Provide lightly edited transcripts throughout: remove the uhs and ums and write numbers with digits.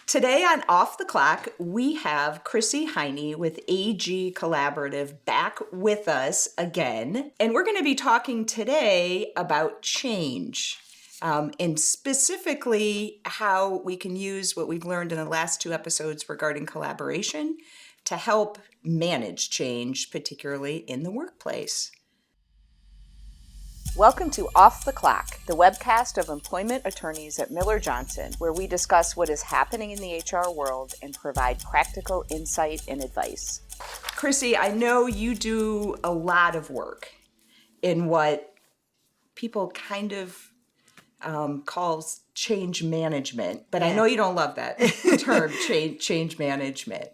Today on Off the Clock, we have Chrissy Heyne with AG Collaborative back with us again. And we're going to be talking today about change, and specifically how we can use what we've learned in the last two episodes regarding collaboration to help manage change, particularly in the workplace. Welcome to Off the Clock, the webcast of employment attorneys at Miller Johnson, where we discuss what is happening in the HR world and provide practical insight and advice. Chrissy, I know you do a lot of work in what people kind of calls change management, but I know you don't love that term, change management.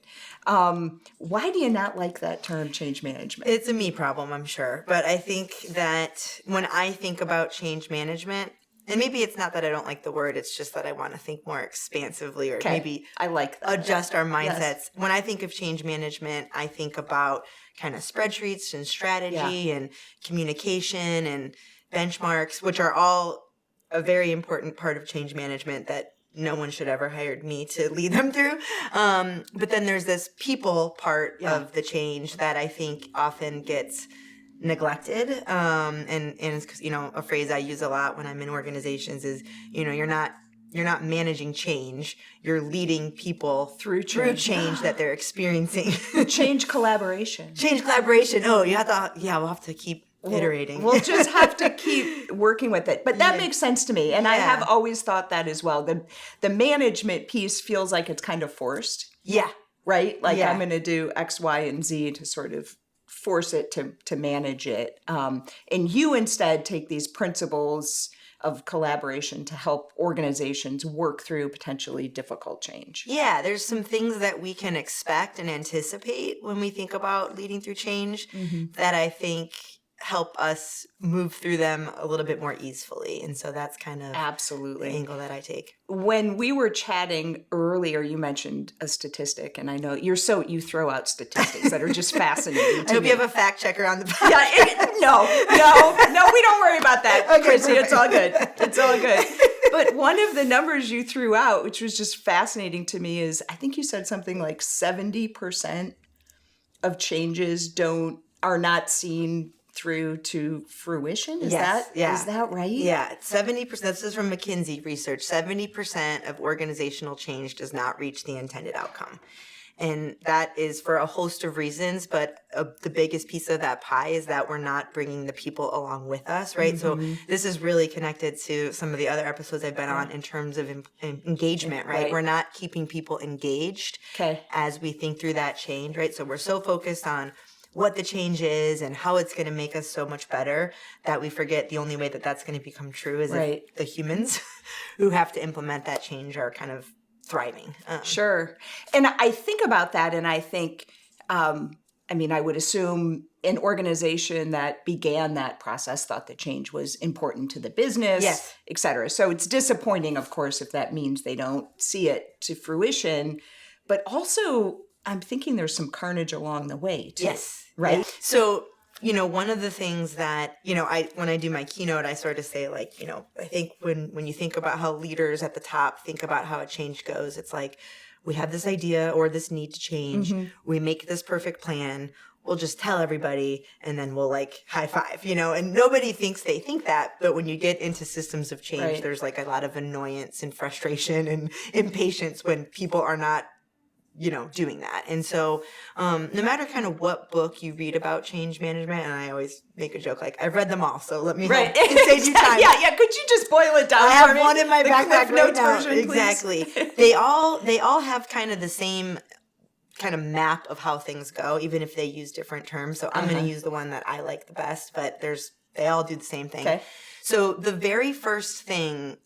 Why do you not like that term, change management? It's a me problem, I'm sure. But I think that when I think about change management, and maybe it's not that I don't like the word, it's just that I want to think more expansively or maybe I like that. Adjust our mindsets. Yes. When I think of change management, I think about kind of spreadsheets and strategy and communication and benchmarks, which are all a very important part of change management that no one should ever hire me to lead them through. But then there's this people part of the change that I think often gets neglected. And it's, a phrase I use a lot when I'm in organizations is, you're not managing change. You're leading people through change that they're experiencing. Change collaboration. Oh, we'll have to keep iterating. We'll just have to keep working with it. But that makes sense to me. And I have always thought that as well. The management piece feels like it's kind of forced. Yeah. Right? Like I'm going to do X, Y, and Z to sort of force it to manage it. And you instead take these principles of collaboration to help organizations work through potentially difficult change. Yeah, there's some things that we can expect and anticipate when we think about leading through change that I think help us move through them a little bit more easily. And so that's kind of absolutely the angle that I take. When we were chatting earlier, you mentioned a statistic, and I know you throw out statistics that are just fascinating to I hope me. you have a fact checker on the podcast. No, we don't worry about that, okay, Chrissy. Perfect. It's all good. But one of the numbers you threw out, which was just fascinating to me, is I think you said something like 70% of changes are not seen through to fruition? Is that right? Yeah, 70%, this is from McKinsey research, 70% of organizational change does not reach the intended outcome. And that is for a host of reasons, but the biggest piece of that pie is that we're not bringing the people along with us, right? So this is really connected to some of the other episodes I've been on in terms of engagement, right? We're not keeping people engaged as we think through that change, right? So we're so focused on what the change is and how it's going to make us so much better that we forget the only way that that's going to become true is if the humans who have to implement that change are kind of thriving. Sure. And I think about that and I think, I would assume an organization that began that process thought the change was important to the business, et cetera. So it's disappointing, of course, if that means they don't see it to fruition, but also I'm thinking there's some carnage along the way too. Yes. Right. Yeah. So, one of the things that, when I do my keynote, I sort of say I think when you think about how leaders at the top think about how a change goes, it's like we have this idea or this need to change. We make this perfect plan. We'll just tell everybody and then we'll high five, and nobody thinks they think that. But when you get into systems of change, there's a lot of annoyance and frustration and impatience when people are not doing that. And so no matter kind of what book you read about change management, and I always make a joke I've read them all, so let me help save you time. Yeah. Could you just boil it down? I have one in my backpack right now. Version, exactly. They all have kind of the same kind of map of how things go, even if they use different terms. So I'm going to use the one that I like the best, but they all do the same thing. Okay. So the very first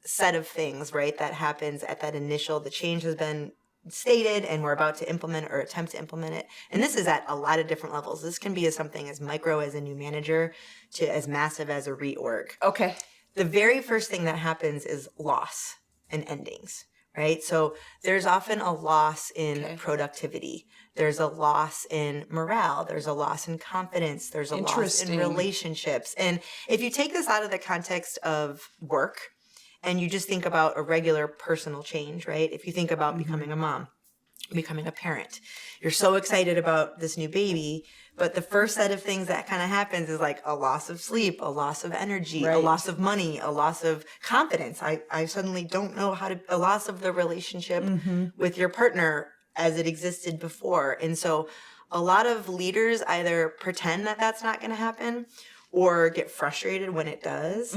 set of things, right, that happens at that initial, the change has been stated and we're about to implement or attempt to implement it. And this is at a lot of different levels. This can be something as micro as a new manager to as massive as a reorg. Okay. The very first thing that happens is loss and endings, right? So there's often a loss in productivity. There's a loss in morale. There's a loss in confidence. There's a loss in relationships. And if you take this out of the context of work and you just think about a regular personal change, right? If you think about becoming a mom, becoming a parent, you're so excited about this new baby, but the first set of things that kind of happens is like a loss of sleep, a loss of energy, a loss of money, a loss of confidence. I suddenly don't know a loss of the relationship with your partner as it existed before. And so a lot of leaders either pretend that that's not going to happen or get frustrated when it does.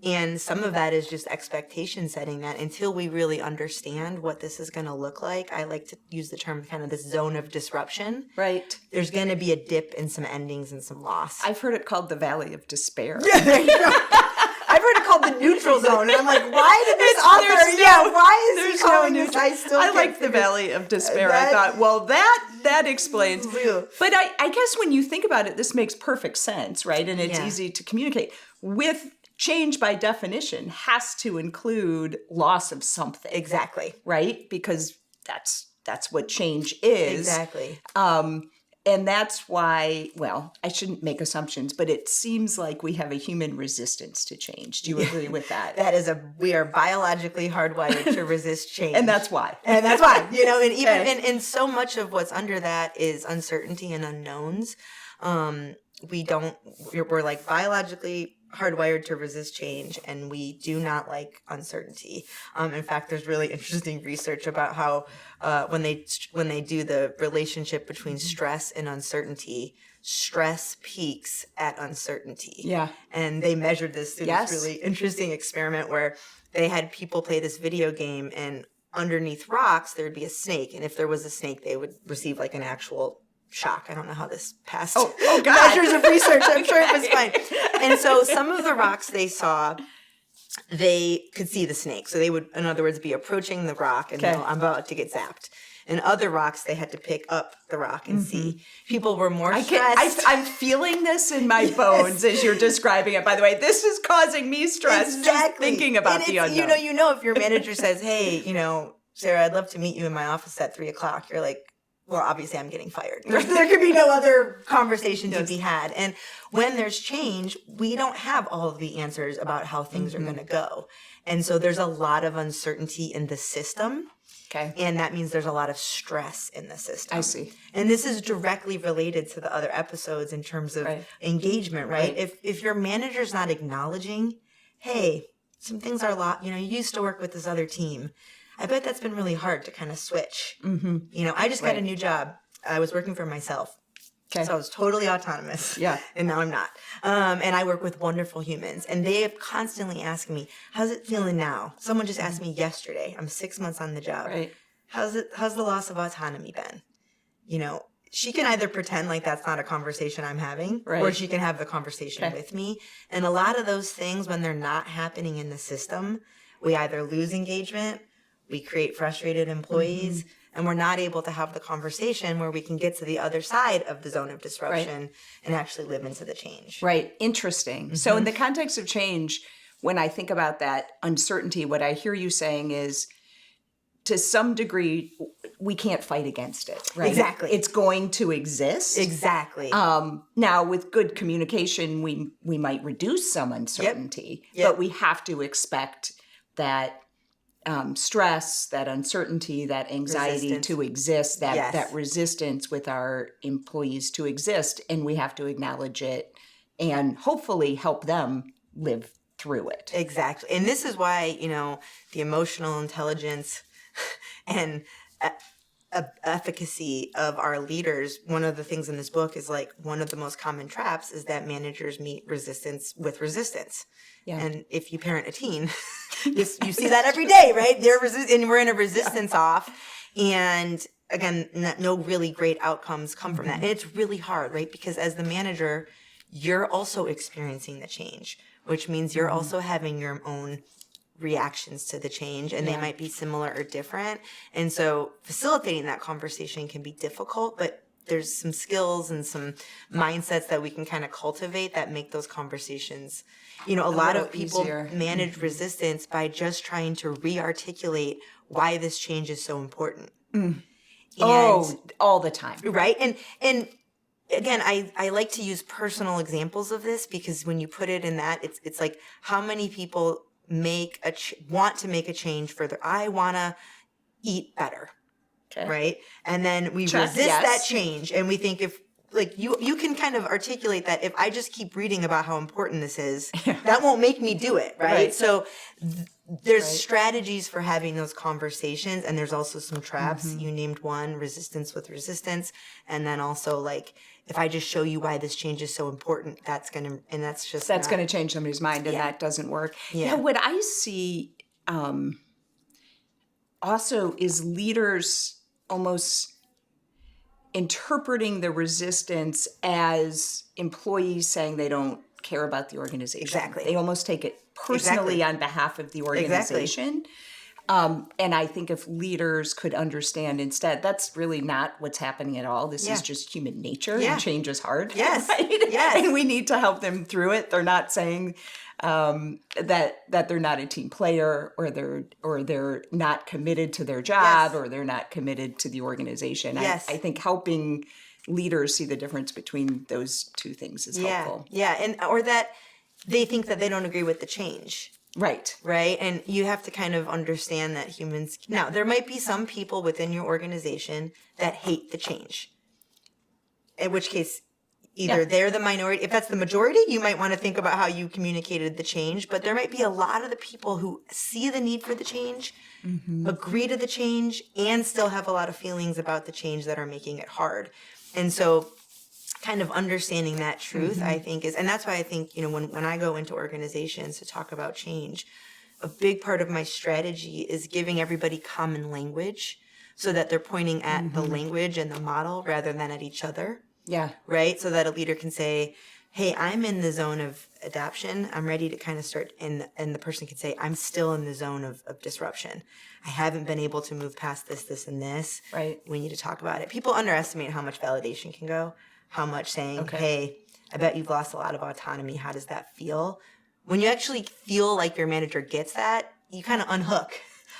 And some of that is just expectation setting, that until we really understand what this is going to look like, I like to use the term kind of this zone of disruption. Right. There's going to be a dip and some endings and some loss. I've heard it called the Valley of Despair. Yeah, there you go. I've heard it called the neutral zone, and I'm like, why did this author? Why is he calling this? I like the Valley of Despair. I thought, well, that explains. But I guess when you think about it, this makes perfect sense, right? And it's easy to communicate. With change, by definition, has to include loss of something. Exactly. Right? Because that's what change is. Exactly. And that's why, well, I shouldn't make assumptions, but it seems like we have a human resistance to change. Do you agree with that? We are biologically hardwired to resist change. And that's why. And even so much of what's under that is uncertainty and unknowns. We're like biologically hardwired to resist change, and we do not like uncertainty. In fact, there's really interesting research about how when they do the relationship between stress and uncertainty, stress peaks at uncertainty. Yeah. And they measured this through this really interesting experiment where they had people play this video game, and underneath rocks there would be a snake, and if there was a snake, they would receive like an actual shock. I don't know how this passed measures of research. I'm sure it was fine. And so some of the rocks they saw, they could see the snake. So they would, in other words, be approaching the rock and know, I'm about to get zapped. And other rocks, they had to pick up the rock and see. People were more stressed. I'm feeling this in my bones as you're describing it. By the way, this is causing me stress just thinking about the unknown. You know, if your manager says, hey, Sarah, I'd love to meet you in my office at 3:00, you're like, well, obviously I'm getting fired. There could be no other conversation to be had. And when there's change, we don't have all of the answers about how things are going to go. And so there's a lot of uncertainty in the system. Okay. And that means there's a lot of stress in the system. I see. And this is directly related to the other episodes in terms of engagement, right? If your manager's not acknowledging, hey, some things are you used to work with this other team. I bet that's been really hard to kind of switch. I just got a new job. I was working for myself. Okay. So I was totally autonomous. Yeah. And now I'm not. And I work with wonderful humans. And they have constantly asked me, how's it feeling now? Someone just asked me yesterday. I'm 6 months on the job. Right. How's the loss of autonomy been? She can either pretend like that's not a conversation I'm having, or she can have the conversation with me. And a lot of those things, when they're not happening in the system, we either lose engagement, we create frustrated employees, and we're not able to have the conversation where we can get to the other side of the zone of disruption and actually live into the change. Right. Interesting. So in the context of change, when I think about that uncertainty, what I hear you saying is, to some degree, we can't fight against it. Right? Exactly. It's going to exist. Exactly. Now, with good communication, we might reduce some uncertainty, but we have to expect that stress, that uncertainty, that anxiety to exist, that resistance with our employees to exist, and we have to acknowledge it and hopefully help them live through it. Exactly. And this is why, the emotional intelligence and efficacy of our leaders, one of the things in this book is like one of the most common traps is that managers meet resistance with resistance. Yeah. And if you parent a teen, you see that every day, right? And we're in a resistance off. And again, no really great outcomes come from that. And it's really hard, right? Because as the manager, you're also experiencing the change, which means you're also having your own reactions to the change, and they might be similar or different. And so facilitating that conversation can be difficult, but there's some skills and some mindsets that we can kind of cultivate that make those conversations, a lot of people easier. Manage resistance by just trying to re-articulate why this change is so important. All the time. Right. And again, I like to use personal examples of this because when you put it in that, it's like how many people want to make a change further. I want to eat better. Okay. Right. And then we Check, resist yes. that change. And we think if like you can kind of articulate that if I just keep reading about how important this is, that won't make me do it. Right. So there's strategies for having those conversations. And there's also some traps. You named one, resistance with resistance. And then also like, if I just show you why this change is so important, that's going to change somebody's mind, and that doesn't work. Yeah. What I see also is leaders almost interpreting the resistance as employees saying they don't care about the organization. Exactly. They almost take it personally on behalf of the organization. And I think if leaders could understand instead, that's really not what's happening at all. This is just human nature, and change is hard. Yes. Right? Yes. And we need to help them through it. They're not saying that they're not a team player, or they're not committed to their job, or they're not committed to the organization. Yes. I think helping leaders see the difference between those two things is helpful. Yeah. And or that they think that they don't agree with the change. Right. Right. And you have to kind of understand that humans, now there might be some people within your organization that hate the change, in which case either they're the minority. If that's the majority, you might want to think about how you communicated the change, but there might be a lot of the people who see the need for the change, agree to the change, and still have a lot of feelings about the change that are making it hard. And so kind of understanding that truth, I think and that's why I think, when I go into organizations to talk about change, a big part of my strategy is giving everybody common language so that they're pointing at the language and the model rather than at each other. Yeah. Right. So that a leader can say, hey, I'm in the zone of adaption. I'm ready to kind of start. And the person can say, I'm still in the zone of disruption. I haven't been able to move past this, and this. Right. We need to talk about it. People underestimate how much validation can go. How much saying, hey, I bet you've lost a lot of autonomy. How does that feel? When you actually feel like your manager gets that, you kind of unhook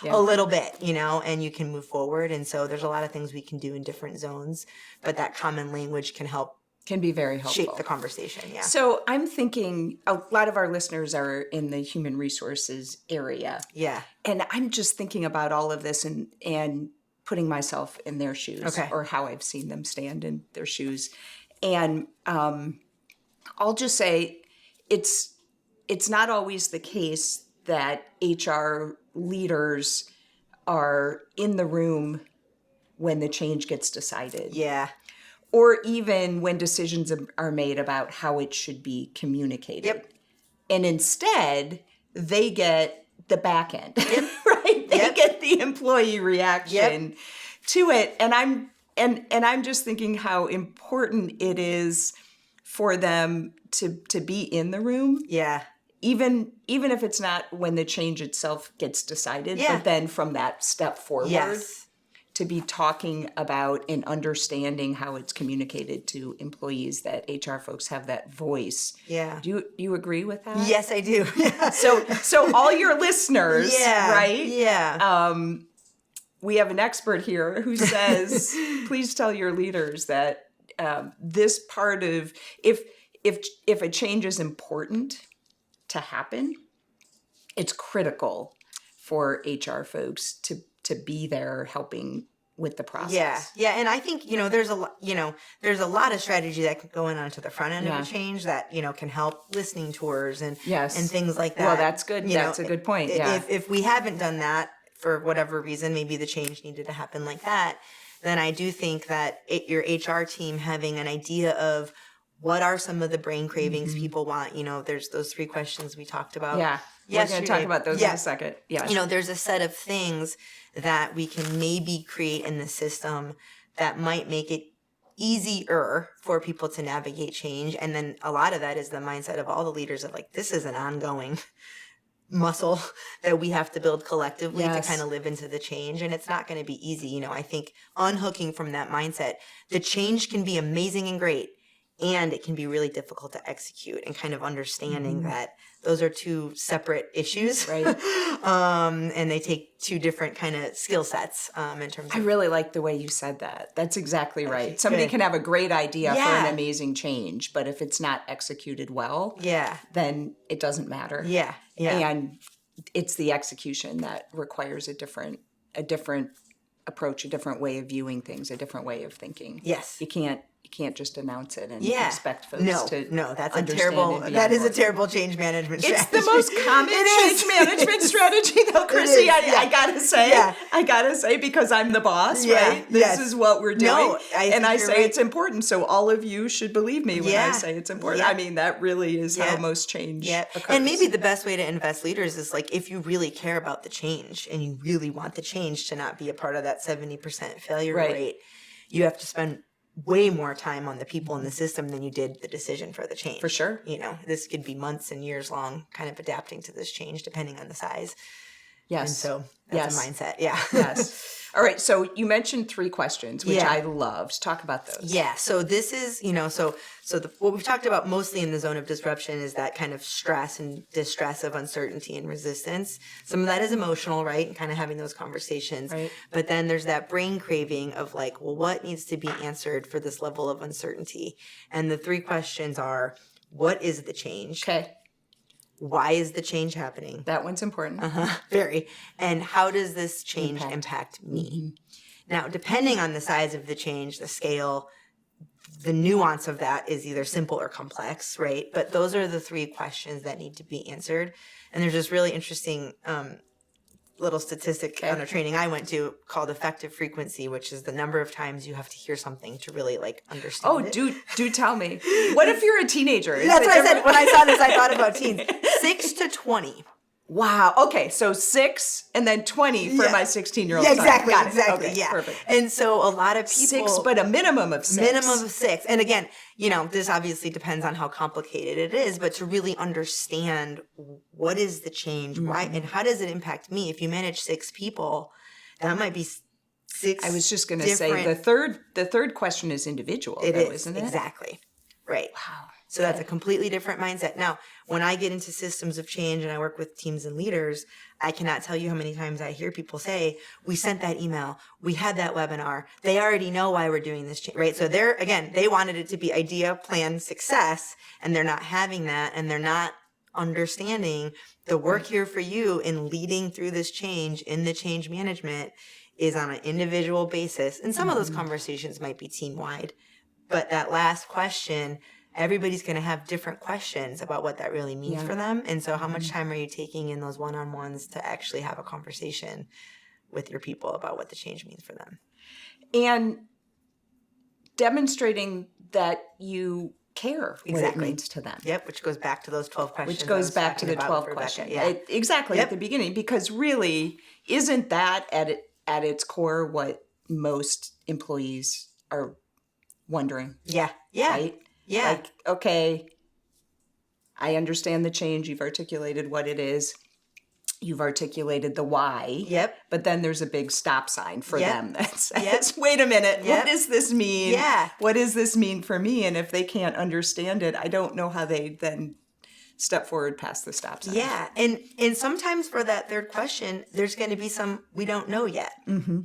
a little bit, and you can move forward. And so there's a lot of things we can do in different zones, but that common language can be very helpful. Shape the conversation. Yeah. So I'm thinking a lot of our listeners are in the human resources area. Yeah. And I'm just thinking about all of this and putting myself in their shoes, or how I've seen them stand in their shoes. And I'll just say it's not always the case that HR leaders are in the room when the change gets decided. Yeah. Or even when decisions are made about how it should be communicated. Yep. And instead, they get the back end, right? They get the employee reaction to it. And I'm just thinking how important it is for them to be in the room. Yeah. Even if it's not when the change itself gets decided, but then from that step forward, to be talking about and understanding how it's communicated to employees, that HR folks have that voice. Yeah. Do you agree with that? Yes, I do. So all your listeners, right? Yeah. We have an expert here who says, please tell your leaders that this part of, if a change is important to happen, it's critical for HR folks to be there helping with the process. Yeah. And I think, there's a lot of strategy that can go on to the front end of a change that, can help, listening tours and things like that. Well, that's good. That's a good point. Yeah. If we haven't done that for whatever reason, maybe the change needed to happen like that, then I do think that your HR team having an idea of what are some of the brain cravings people want. There's those 3 questions we talked about. Yeah. We're going to talk about those in a second. Yeah. There's a set of things that we can maybe create in the system that might make it easier for people to navigate change. And then a lot of that is the mindset of all the leaders of like, this is an ongoing muscle that we have to build collectively to kind of live into the change. And it's not going to be easy. I think unhooking from that mindset, the change can be amazing and great, and it can be really difficult to execute, and kind of understanding that those are 2 separate issues. Right. And they take 2 different kind of skill sets in terms of. I really like the way you said that. That's exactly right. Somebody can have a great idea for an amazing change, but if it's not executed well, then it doesn't matter. Yeah. And it's the execution that requires a different approach, a different way of viewing things, a different way of thinking. Yes. You can't just announce it and expect folks to that's understand that is a board. terrible change management strategy. It's the most common change management strategy, though, Chrissy. I gotta say, because I'm the boss, right? This is what we're doing. No, I say it's important, so all of you should believe me when I say it's important. Yeah. I mean, that really is how most change occurs. And maybe the best way to invest leaders is like, if you really care about the change and you really want the change to not be a part of that 70% failure rate, you have to spend way more time on the people in the system than you did the decision for the change. For sure. You know, this could be months and years long, kind of adapting to this change depending on the size. Yes. And so that's a mindset. Yeah. Yes. All right. So you mentioned 3 questions, which I loved. Talk about those. Yeah. So this is, what we've talked about mostly in the zone of disruption is that kind of stress and distress of uncertainty and resistance. Some of that is emotional, right? And kind of having those conversations. Right. But then there's that brain craving of like, well, what needs to be answered for this level of uncertainty? And the 3 questions are, what is the change? Okay. Why is the change happening? That one's important. Very. And how does this change impact me? Mm-hmm. Now, depending on the size of the change, the scale, the nuance of that is either simple or complex, right? But those are the 3 questions that need to be answered. And there's this really interesting little statistic on a training I went to called effective frequency, which is the number of times you have to hear something to really like understand it. do tell me. What if you're a teenager? That's what I said. When I saw this, I thought about teens. 6 to 20. Wow. Okay. So 6 and then 20 for my 16-year-old son. Exactly. Got it. Exactly. Okay, yeah. Perfect. And so a lot of people 6, but a minimum of 6. Minimum of 6. And again, this obviously depends on how complicated it is, but to really understand what is the change, why, and how does it impact me? If you manage 6 people, that might be 6. I was just going to say the third question is individual. Isn't it? Exactly. Right. Wow. So that's a completely different mindset. Now, when I get into systems of change and I work with teams and leaders, I cannot tell you how many times I hear people say, we sent that email, we had that webinar, they already know why we're doing this change, right? So they wanted it to be idea, plan, success, and they're not having that, and they're not understanding the work here for you in leading through this change in the change management is on an individual basis. And some of those conversations might be team-wide, but that last question, everybody's going to have different questions about what that really means for them. And so how much time are you taking in those one-on-ones to actually have a conversation with your people about what the change means for them? And demonstrating that you care what it means to them. Yep, which goes back to those 12 questions. Which goes back to the 12 questions. Exactly, at the beginning, because really, isn't that at its core what most employees are wondering? Yeah. Right? Yeah. Like, okay, I understand the change. You've articulated what it is. You've articulated the why. Yep. But then there's a big stop sign for them that says, wait a minute, what does this mean? Yeah. What does this mean for me? And if they can't understand it, I don't know how they then step forward past the stop sign. Yeah. And sometimes for that third question, there's going to be some we don't know yet. Mm-hmm.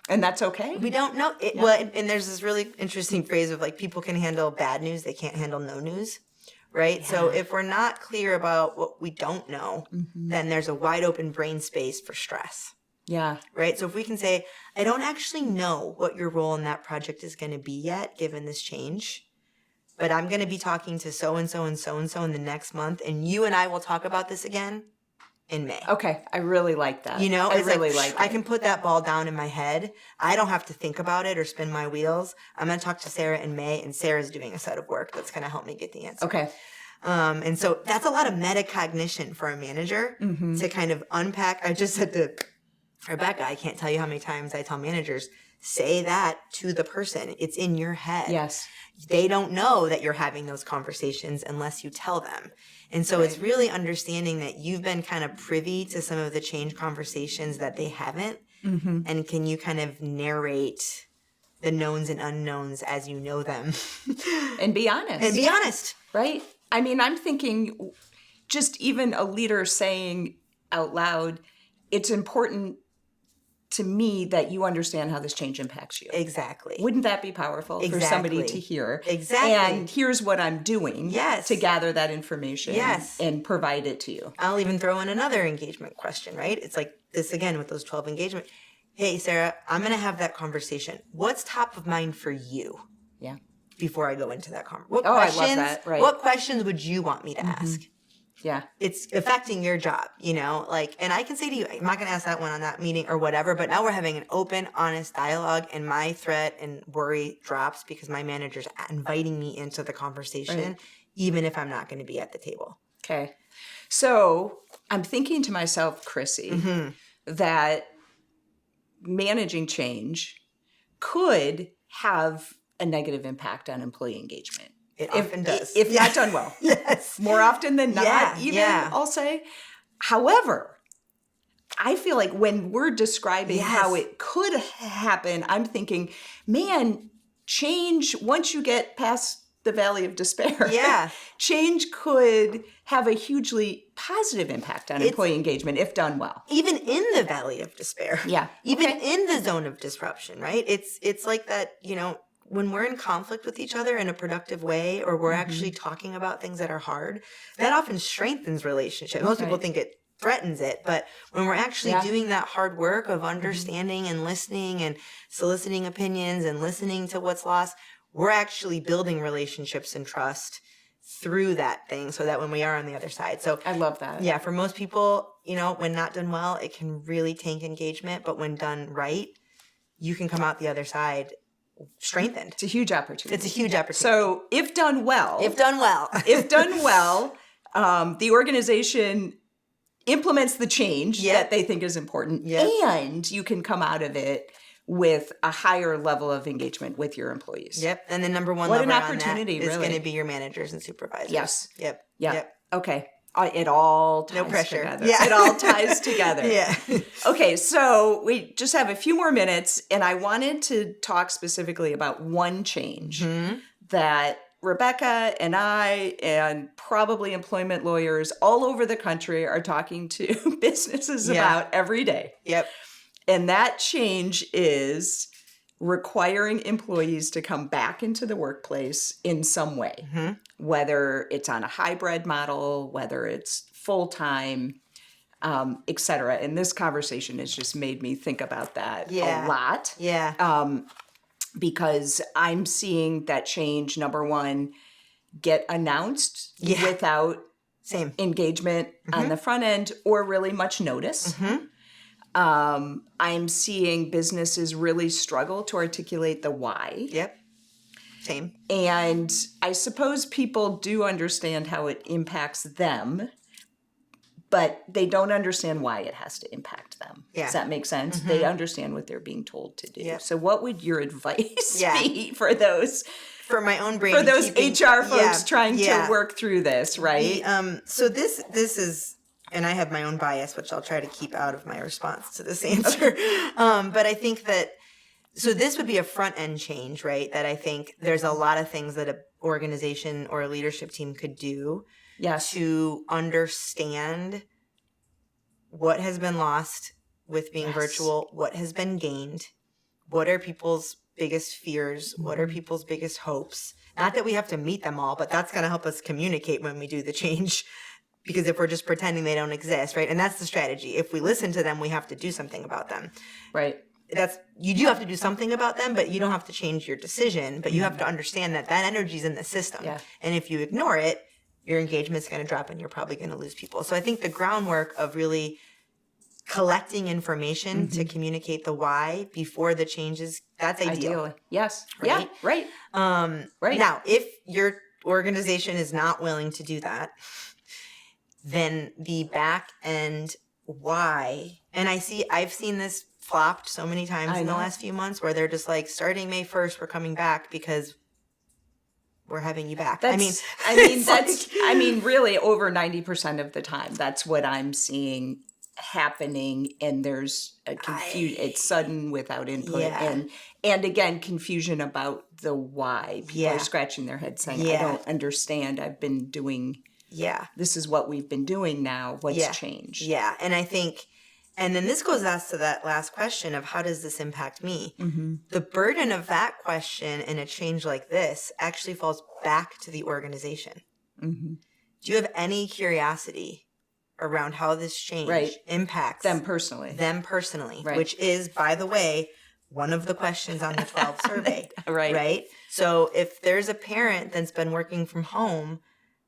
And that's okay. We don't know. Well, and there's this really interesting phrase of like people can handle bad news, they can't handle no news, right? Yeah. So if we're not clear about what we don't know, then there's a wide open brain space for stress. Yeah. Right? So if we can say, I don't actually know what your role in that project is going to be yet, given this change, but I'm going to be talking to so-and-so and so-and-so in the next month, and you and I will talk about this again in May. Okay. I really like that. I really like it. I can put that ball down in my head. I don't have to think about it or spin my wheels. I'm going to talk to Sarah in May, and Sarah's doing a set of work that's going to help me get the answer. Okay. And so that's a lot of metacognition for a manager to kind of unpack. I just said to Rebecca, I can't tell you how many times I tell managers, say that to the person. It's in your head. Yes. They don't know that you're having those conversations unless you tell them. And so it's really understanding that you've been kind of privy to some of the change conversations that they haven't. Mm-hmm. And can you kind of narrate the knowns and unknowns as you know them? And be honest. And be honest. Right? I mean, I'm thinking just even a leader saying out loud, it's important to me that you understand how this change impacts you. Exactly. Wouldn't that be powerful for somebody to hear? Exactly. And here's what I'm doing to gather that information and provide it to you. I'll even throw in another engagement question, right? It's like this again with those 12 engagement. Hey, Sarah, I'm going to have that conversation. What's top of mind for you? Yeah. Before I go into that conversation. I love that. Right. What questions would you want me to ask? Yeah. It's affecting your job, like, and I can say to you, I'm not going to ask that one on that meeting or whatever, but now we're having an open, honest dialogue, and my threat and worry drops because my manager's inviting me into the conversation, even if I'm not going to be at the table. Okay. So I'm thinking to myself, Chrissy, that managing change could have a negative impact on employee engagement. It often does. If not done well. Yes. More often than not, I'll say. However, I feel like when we're describing how it could happen, I'm thinking, man, change, once you get past the valley of despair, change could have a hugely positive impact on employee engagement if done well. Even in the valley of despair. Yeah. Even in the zone of disruption, right? It's like that, when we're in conflict with each other in a productive way, or we're actually talking about things that are hard, that often strengthens relationships. Most people think it threatens it, but when we're actually doing that hard work of understanding and listening and soliciting opinions and listening to what's lost, we're actually building relationships and trust through that thing so that when we are on the other side. So I love that. Yeah, for most people, when not done well, it can really tank engagement, but when done right, you can come out the other side strengthened. It's a huge opportunity. So if done well, the organization implements the change that they think is important, and you can come out of it with a higher level of engagement with your employees. Yep. And the number one what lever an opportunity, on that is really. going to be your managers and supervisors. Yes. Yep. Okay. It all ties together. Yeah. It all ties together. Yeah. Okay, so we just have a few more minutes, and I wanted to talk specifically about one change that Rebecca and I and probably employment lawyers all over the country are talking to businesses about every day. Yep. And that change is requiring employees to come back into the workplace in some way, whether it's on a hybrid model, whether it's full-time, et cetera. And this conversation has just made me think about that a lot. Yeah. Because I'm seeing that change, number one, get announced without engagement on the front end or really much notice. I'm seeing businesses really struggle to articulate the why. Yep. Same. And I suppose people do understand how it impacts them, but they don't understand why it has to impact them. Yeah. Does that make sense? They understand what they're being told to do. Yep. So what would your advice be for those? For my own brain. For those HR folks trying to work through this, right? So this is, and I have my own bias, which I'll try to keep out of my response to this answer. But I think that, so this would be a front end change, right? That I think there's a lot of things that an organization or a leadership team could do to understand what has been lost with being virtual, what has been gained, what are people's biggest fears, what are people's biggest hopes. Not that we have to meet them all, but that's going to help us communicate when we do the change. Because if we're just pretending they don't exist, right? And that's the strategy. If we listen to them, we have to do something about them. Right. You do have to do something about them, but you don't have to change your decision. But you have to understand that energy is in the system. Yeah. And if you ignore it, your engagement's going to drop and you're probably going to lose people. So I think the groundwork of really collecting information to communicate the why before the changes, that's ideal. Yes. Right? Yeah. Right. Right. Now, if your organization is not willing to do that, then the back end why, and I've seen this flopped so many times in the last few months where they're just like, starting May 1st, we're coming back because we're having you back. Really over 90% of the time, that's what I'm seeing happening. And there's a it's sudden without input. And again, confusion about the why. People are scratching their heads saying, I don't understand. I've been doing this is what we've been doing now. What's changed? Yeah. And I think And then this goes as to that last question of how does this impact me? Mm-hmm. The burden of that question in a change like this actually falls back to the organization. Mm-hmm. Do you have any curiosity around how this change impacts them personally, right. Which is, by the way, one of the questions on the 12 survey, right? So if there's a parent that's been working from home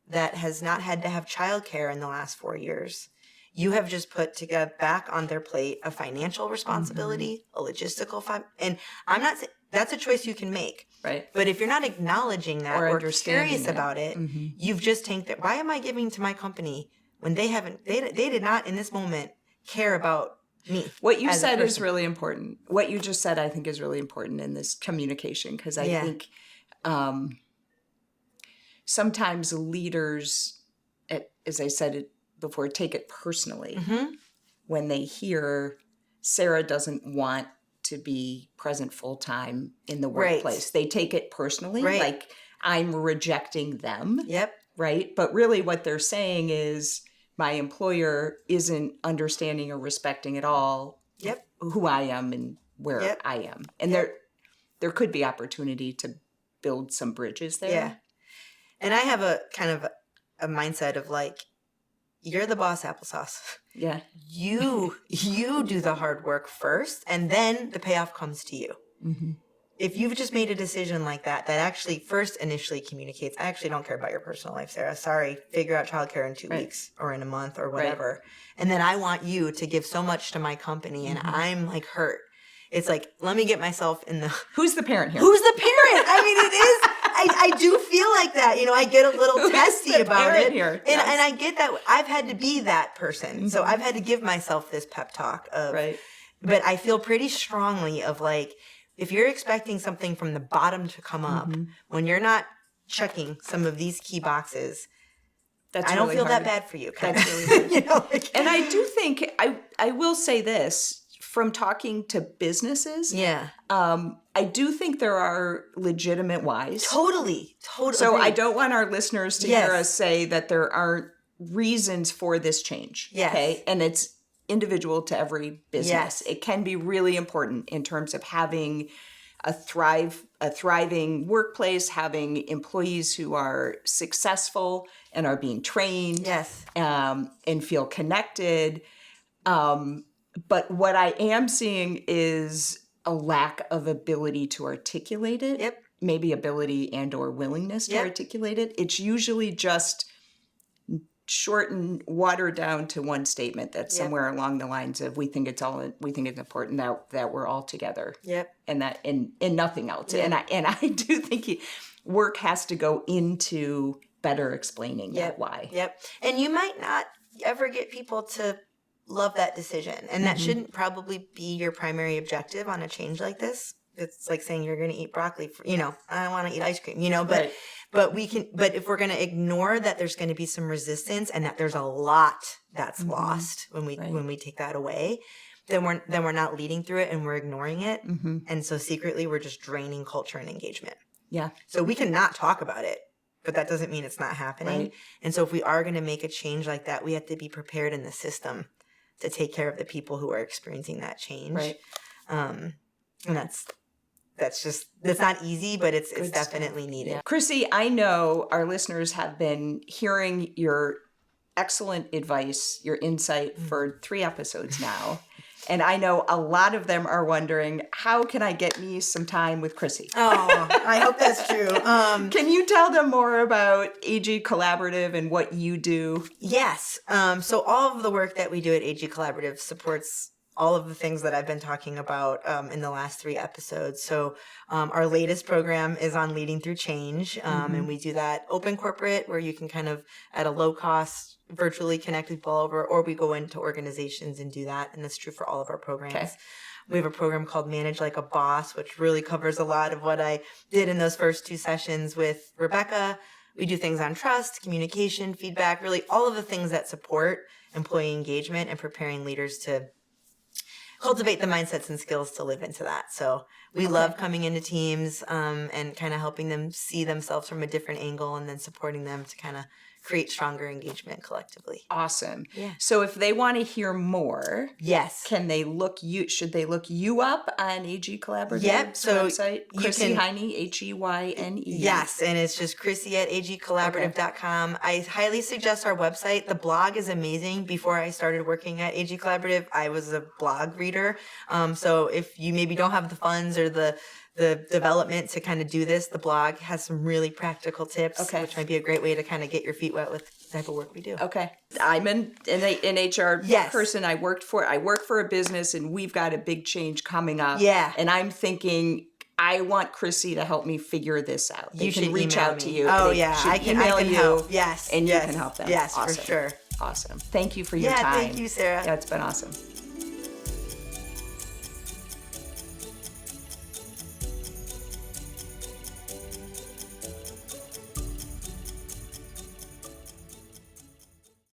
that has not had to have childcare in the last 4 years, you have just put together back on their plate a financial responsibility, a logistical, and I'm not saying that's a choice you can make. Right. But if you're not acknowledging that or curious about it, mm-hmm. you've just tanked it. Why am I giving to my company when they did not in this moment care about me? What you said is really important. What you just said, I think, is really important in this communication, because I think sometimes leaders, as I said it before, take it personally when they hear Sarah doesn't want to be present full-time in the workplace. They take it personally, like I'm rejecting them. Yep. Right? But really what they're saying is my employer isn't understanding or respecting at all who I am and where I am. And there could be opportunity to build some bridges there. Yeah. And I have a kind of a mindset of like, you're the boss, applesauce. Yeah. You do the hard work first, and then the payoff comes to you. Mm-hmm. If you've just made a decision like that actually first initially communicates, I actually don't care about your personal life, Sarah. Sorry, figure out childcare in 2 weeks or in a month or whatever. Right. And then I want you to give so much to my company, and I'm like hurt. It's like, let me get myself in the... Who's the parent here? Who's the parent? I mean, it is... I do feel like that. You know, I get a little testy about it. Here? And I get that. I've had to be that person. Mm-hmm. So I've had to give myself this pep talk of... Right. But I feel pretty strongly of like, if you're expecting something from the bottom to come up, when you're not checking some of these key boxes... I don't feel that bad for you. That's really hard. You know, like, and I do think, I will say this, from talking to businesses, I do think there are legitimate whys. Totally. So I don't want our listeners to hear us say that there aren't reasons for this change. Yes. Okay, and it's individual to every business. Yes. It can be really important in terms of having a thriving workplace, having employees who are successful and are being trained, and feel connected. But what I am seeing is a lack of ability to articulate it. Yep. Maybe ability and or willingness to articulate it. It's usually just short and watered down to one statement that's somewhere along the lines of we think it's important that we're all together. Yep. And nothing else. And I do think work has to go into better explaining that why. Yep. And you might not ever get people to love that decision. And that shouldn't probably be your primary objective on a change like this. It's like saying you're going to eat broccoli for, I want to eat ice cream, but if we're going to ignore that there's going to be some resistance and that there's a lot that's lost when we take that away, then we're not leading through it and we're ignoring it. Mm-hmm. And so secretly we're just draining culture and engagement. Yeah. So we can not talk about it, but that doesn't mean it's not happening. Right. And so if we are going to make a change like that, we have to be prepared in the system to take care of the people who are experiencing that change. Right. And that's not easy, but it's definitely needed. Yeah. Chrissy, I know our listeners have been hearing your excellent advice, your insight for 3 episodes now. And I know a lot of them are wondering, how can I get me some time with Chrissy? Oh, I hope that's true. Can you tell them more about AG Collaborative and what you do? Yes. So all of the work that we do at AG Collaborative supports all of the things that I've been talking about in the last 3 episodes. So our latest program is on leading through change. And we do that open corporate where you can kind of at a low cost virtually connect people over, or we go into organizations and do that. And that's true for all of our programs. Okay. We have a program called Manage Like a Boss, which really covers a lot of what I did in those first 2 sessions with Rebecca. We do things on trust, communication, feedback, really all of the things that support employee engagement and preparing leaders to cultivate the mindsets and skills to live into that. So We love coming into teams and kind of helping them see themselves from a different angle and then supporting them to kind of create stronger engagement collectively. Awesome. Yeah. So if they want to hear more, Yes. can they should they look you up on AG Collaborative's Yep. So website? Chrissy Heyne, Heyne. Yes, and it's just Chrissy at agcollaborative.com. I highly suggest our website. The blog is amazing. Before I started working at AG Collaborative, I was a blog reader. So if you maybe don't have the funds or the development to kind of do this, the blog has some really practical tips, which might be a great way to kind of get your feet wet with the type of work we do. Okay. I'm an HR person. I work for a business, and we've got a big change coming up. Yeah. And I'm thinking, I want Chrissy to help me figure this out. They can reach out to you. Oh, they yeah. I can you. help. Yes. And you can help them. Yes, Awesome. for sure. Awesome. Thank you for your time. Yeah, thank you, Sarah. Yeah, it's been awesome.